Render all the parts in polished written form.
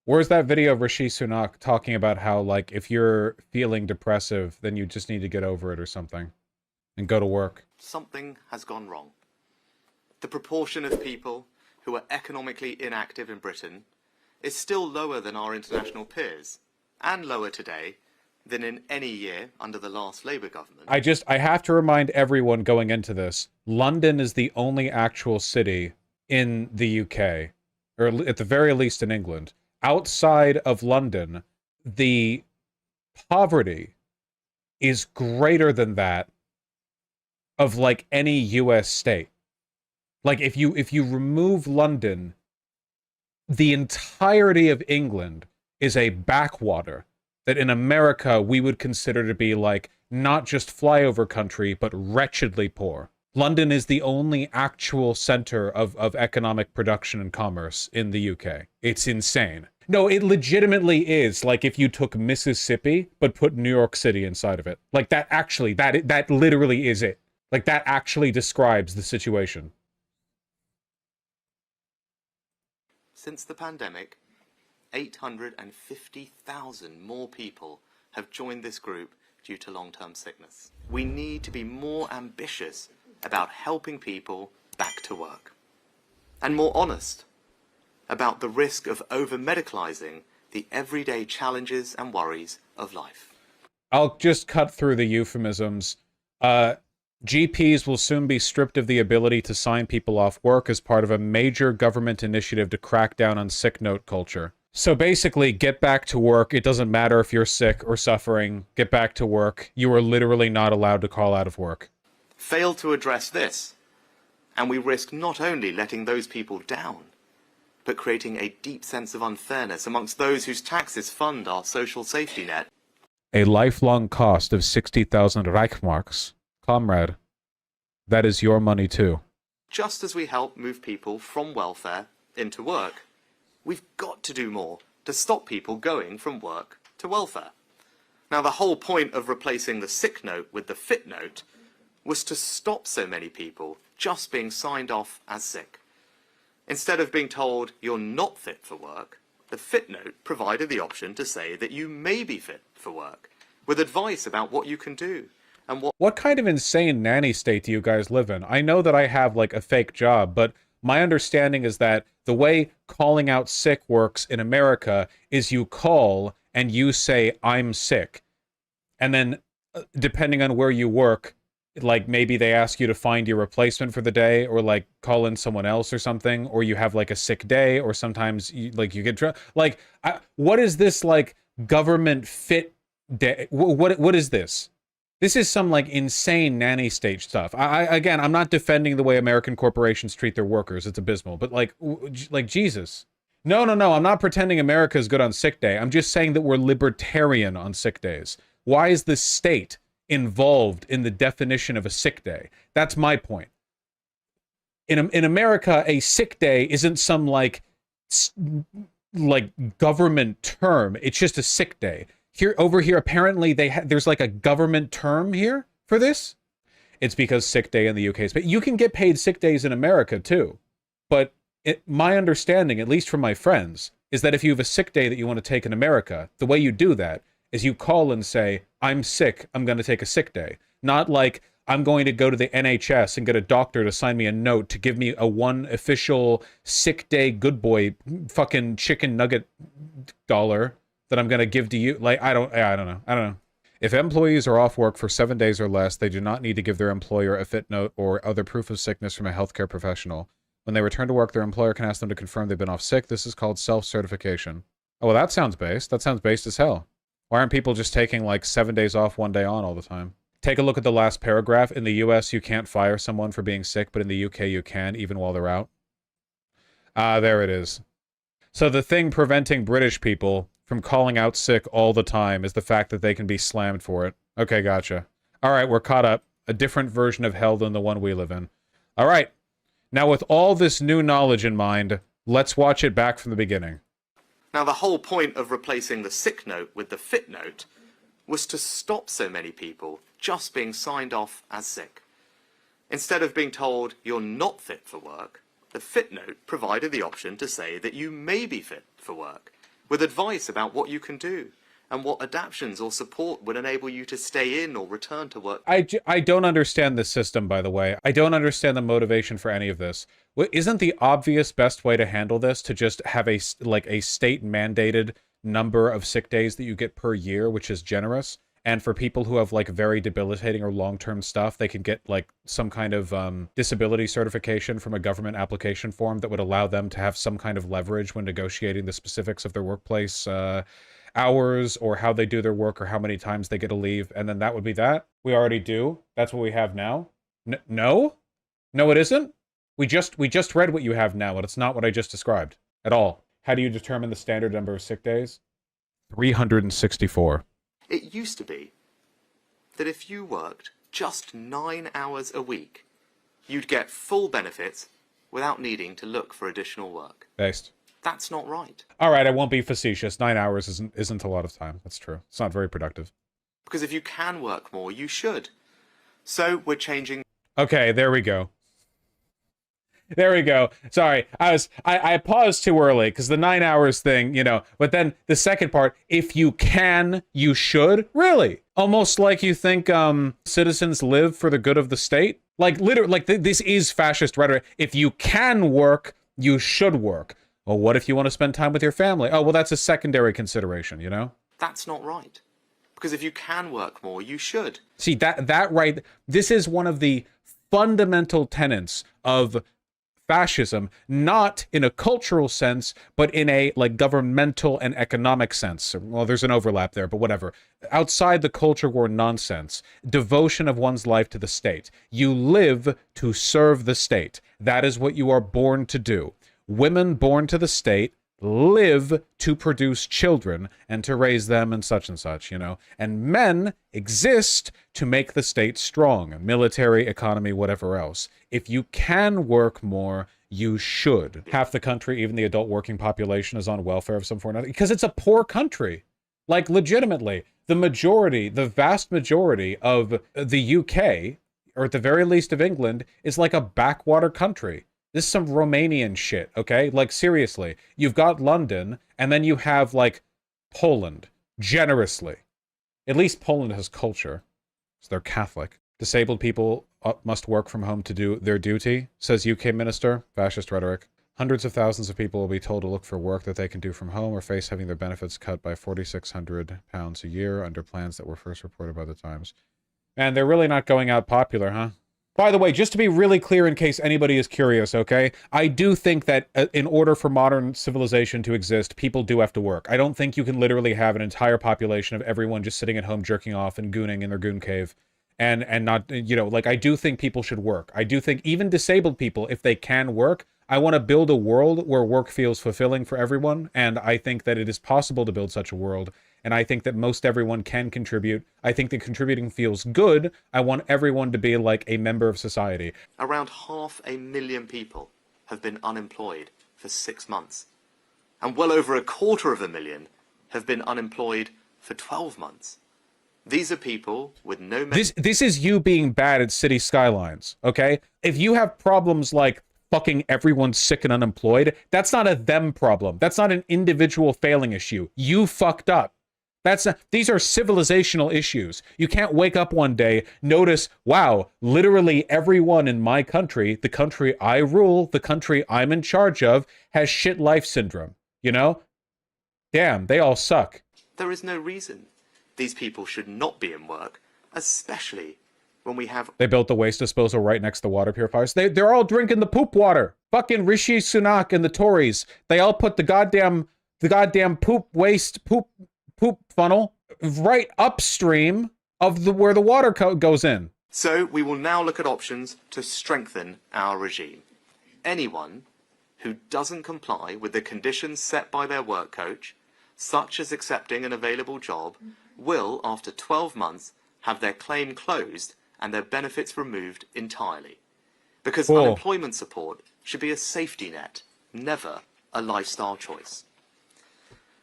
Where's that video of Rishi Sunak talking about how, like, if you're feeling depressive, then you just need to get over it or something and go to work? Something has gone wrong. The proportion of people who are economically inactive in Britain is still lower than our international peers, and lower today than in any year under the last Labour government. I have to remind everyone going into this, London is the only actual city in the UK, or at the very least in England. Outside of London, the poverty is greater than that of like any US state. Like if you remove London, the entirety of England is a backwater that in America we would consider to be like not just flyover country, but wretchedly poor. London is the only actual center of economic production and commerce in the UK. It's insane. No, it legitimately is like if you took Mississippi, but put New York City inside of it. Like that actually, that literally is it. Like that actually describes the situation. Since the pandemic, 850,000 more people have joined this group due to long-term sickness. We need to be more ambitious about helping people back to work, and more honest about the risk of over-medicalizing the everyday challenges and worries of life. I'll just cut through the euphemisms. GPs will soon be stripped of the ability to sign people off work as part of a major government initiative to crack down on sick note culture. So basically, get back to work. It doesn't matter if you're sick or suffering. Get back to work. You are literally not allowed to call out of work. Fail to address this, and we risk not only letting those people down, but creating a deep sense of unfairness amongst those whose taxes fund our social safety net. A lifelong cost of 60,000 Reichsmarks. Comrade, that is your money too. Just as we help move people from welfare into work, we've got to do more to stop people going from work to welfare. Now, the whole point of replacing the sick note with the fit note was to stop so many people just being signed off as sick. Instead of being told you're not fit for work, the fit note provided the option to say that you may be fit for work, with advice about what you can do. And what kind of insane nanny state do you guys live in? I know that I have like a fake job, but my understanding is that the way calling out sick works in America is you call and you say, I'm sick. And then depending on where you work, like maybe they ask you to find your replacement for the day or like call in someone else or something, or you have like a sick day, or sometimes you get like, what is this like government fit day? What is this? This is some like insane nanny state stuff. Again, I'm not defending the way American corporations treat their workers. It's abysmal. But like Jesus. No. I'm not pretending America is good on sick day. I'm just saying that we're libertarian on sick days. Why is the state involved in the definition of a sick day? That's my point. In America, a sick day isn't some like government term. It's just a sick day. Over here, apparently there's like a government term here for this. It's because sick day in the UK is paid. You can get paid sick days in America too. But my understanding, at least from my friends, is that if you have a sick day that you want to take in America, the way you do that is you call and say, I'm sick, I'm going to take a sick day. Not like, I'm going to go to the NHS and get a doctor to sign me a note to give me a one official sick day good boy fucking chicken nugget dollar that I'm going to give to you. Like, I don't know. If employees are off work for 7 days or less, they do not need to give their employer a fit note or other proof of sickness from a healthcare professional. When they return to work, their employer can ask them to confirm they've been off sick. This is called self-certification. Oh, well, that sounds based. That sounds based as hell. Why aren't people just taking like 7 days off, 1 day on all the time? Take a look at the last paragraph. In the US, you can't fire someone for being sick, but in the UK, you can, even while they're out. Ah, there it is. So the thing preventing British people from calling out sick all the time is the fact that they can be slammed for it. Okay, gotcha. All right, we're caught up. A different version of hell than the one we live in. All right. Now, with all this new knowledge in mind, let's watch it back from the beginning. Now, the whole point of replacing the sick note with the fit note was to stop so many people just being signed off as sick. Instead of being told you're not fit for work, the fit note provided the option to say that you may be fit for work, with advice about what you can do and what adaptations or support would enable you to stay in or return to work. I don't understand this system, by the way. I don't understand the motivation for any of this. Isn't the obvious best way to handle this to just have a state-mandated number of sick days that you get per year, which is generous? And for people who have like very debilitating or long-term stuff, they can get like some kind of disability certification from a government application form that would allow them to have some kind of leverage when negotiating the specifics of their workplace hours or how they do their work or how many times they get to leave. And then that would be that. We already do. That's what we have now. No, it isn't. We just read what you have now, and it's not what I just described at all. How do you determine the standard number of sick days? 364. It used to be that if you worked just 9 hours a week, you'd get full benefits without needing to look for additional work. Based. That's not right. All right, I won't be facetious. 9 hours isn't a lot of time. That's true. It's not very productive. Because if you can work more, you should. So we're changing. Okay, there we go. There we go. Sorry, I paused too early because the 9 hours thing, you know, but then the second part, if you can, you should. Really? Almost like you think citizens live for the good of the state? Like literally, like this is fascist rhetoric. If you can work, you should work. Well, what if you want to spend time with your family? Oh, well, that's a secondary consideration, you know? That's not right. Because if you can work more, you should. See, that right, this is one of the fundamental tenets of fascism, not in a cultural sense, but in a like governmental and economic sense. Well, there's an overlap there, but whatever. Outside the culture war nonsense, devotion of one's life to the state. You live to serve the state. That is what you are born to do. Women born to the state live to produce children and to raise them and such, you know. And men exist to make the state strong, military, economy, whatever else. If you can work more, you should. Half the country, even the adult working population, is on welfare of some form or another because it's a poor country. Like, legitimately, the vast majority of the UK, or at the very least of England, is like a backwater country. This is some Romanian shit, okay? Like, seriously. You've got London, and then you have, like, Poland, generously. At least Poland has culture, so they're Catholic. Disabled people must work from home to do their duty, says UK minister. Fascist rhetoric. Hundreds of thousands of people will be told to look for work that they can do from home or face having their benefits cut by £4,600 a year under plans that were first reported by the Times. And they're really not going out popular, huh? By the way, just to be really clear in case anybody is curious, okay? I do think that in order for modern civilization to exist, people do have to work. I don't think you can literally have an entire population of everyone just sitting at home jerking off and gooning in their goon cave and not, you know, like, I do think people should work. I do think even disabled people, if they can work, I want to build a world where work feels fulfilling for everyone, and I think that it is possible to build such a world. And I think that most everyone can contribute. I think that contributing feels good. I want everyone to be like a member of society. Around 500,000 people have been unemployed for 6 months. And well over 250,000 have been unemployed for 12 months. These are people with no... This is you being bad at city skylines, okay? If you have problems like fucking everyone's sick and unemployed, that's not a them problem. That's not an individual failing issue. You fucked up. These are civilizational issues. You can't wake up one day, notice, wow, literally everyone in my country, the country I rule, the country I'm in charge of, has shit life syndrome. You know? Damn, they all suck. There is no reason these people should not be in work, especially when we have... They built the waste disposal right next to the water purifiers. They're all drinking the poop water. Fucking Rishi, Sunak, and the Tories. They all put the goddamn poop funnel right upstream of where the water goes in. So we will now look at options to strengthen our regime. Anyone who doesn't comply with the conditions set by their work coach, such as accepting an available job, will, after 12 months, have their claim closed and their benefits removed entirely. Because unemployment support should be a safety net, never a lifestyle choice.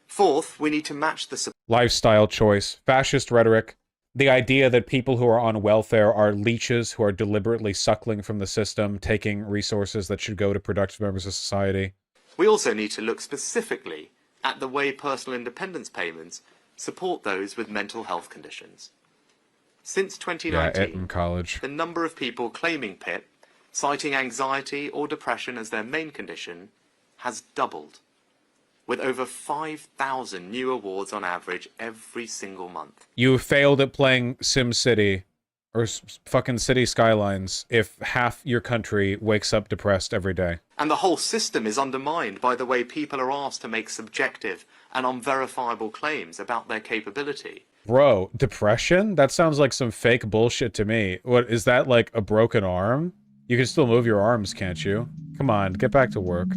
Fourth, we need to match the... Lifestyle choice, fascist rhetoric, the idea that people who are on welfare are leeches who are deliberately suckling from the system, taking resources that should go to productive members of society. We also need to look specifically at the way personal independence payments support those with mental health conditions. Since 2019, in college. the number of people claiming PIP, citing anxiety or depression as their main condition, has doubled, with over 5,000 new awards on average every single month. You failed at playing SimCity or fucking City Skylines if half your country wakes up depressed every day. And the whole system is undermined by the way people are asked to make subjective and unverifiable claims about their capability. Bro, depression? That sounds like some fake bullshit to me. What, is that like a broken arm? You can still move your arms, can't you? Come on, get back to work.